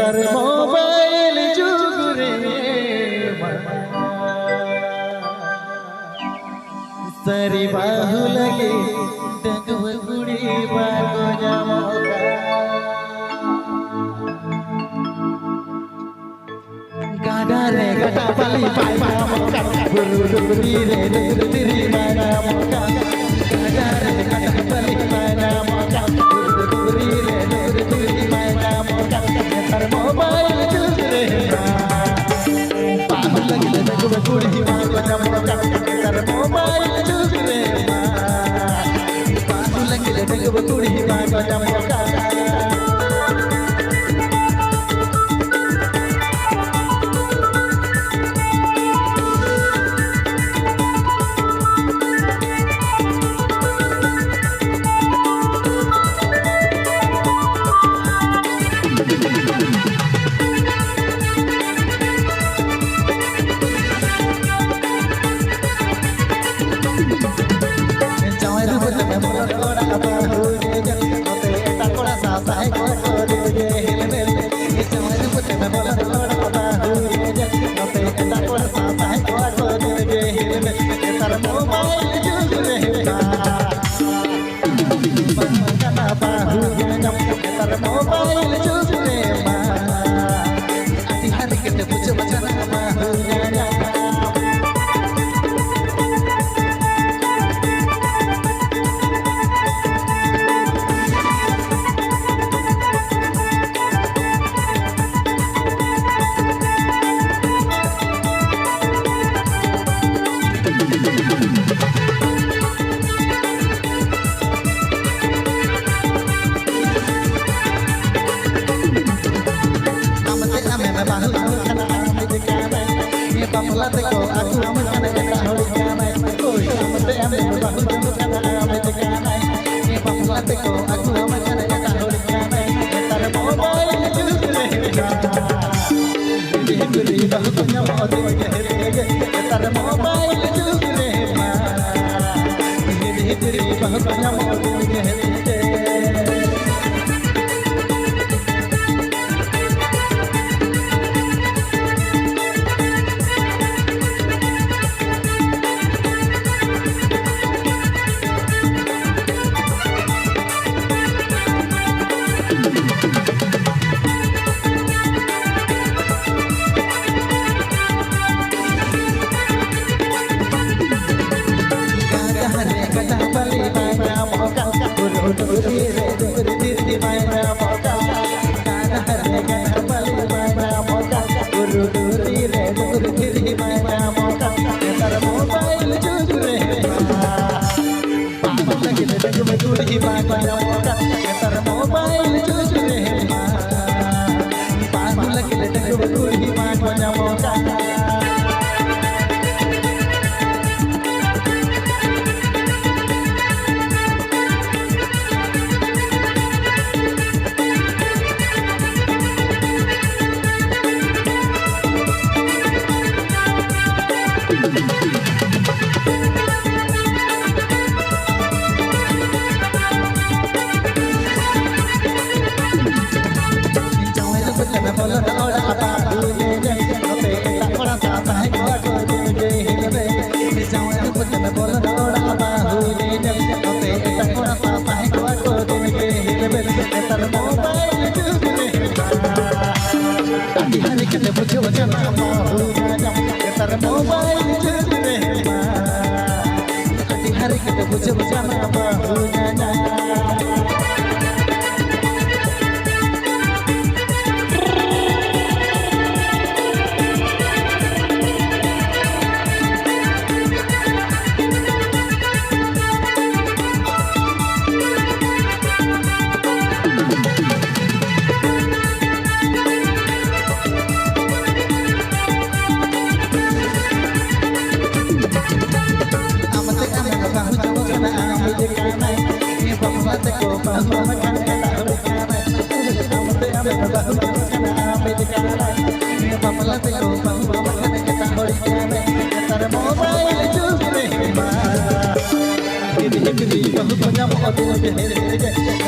tar mobile jugre sari bahu lage dagwa gudi bago jamoka gadare gata bali pai moka buru re diri mana moka gadare gata bali pai moka buru re diri mana moka tar mobile jugre bahu lage dagwa gudi bago jamoka tar mobile jugre bahu lage dagwa gudi bago jamoka mobile jugre ma ati hari kita puja macam bahunya Pamulate ko aku aman kana hori kana oi amate ame bahu jemu kana ame kana ni pamulate ko aku aman kana hori kana tar mobile jugre diri bahu punya mode ge tar mobile jugre ma diri bahu punya mode ge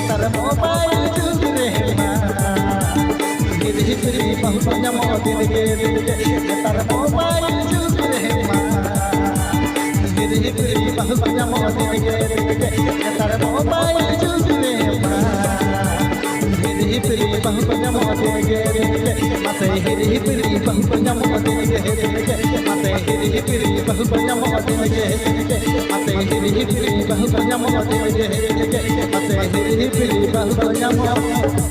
Tar mobile jugre ma bahusnya mau dinge tar mobile jug rehma hiri bahusnya mau dinge tar mobile jug rehma hiri bahusnya mau dinge mate hiri bahusnya mau dinge mate hiri bahusnya mau dinge mate hiri bahusnya mau dinge mate hiri bahusnya mau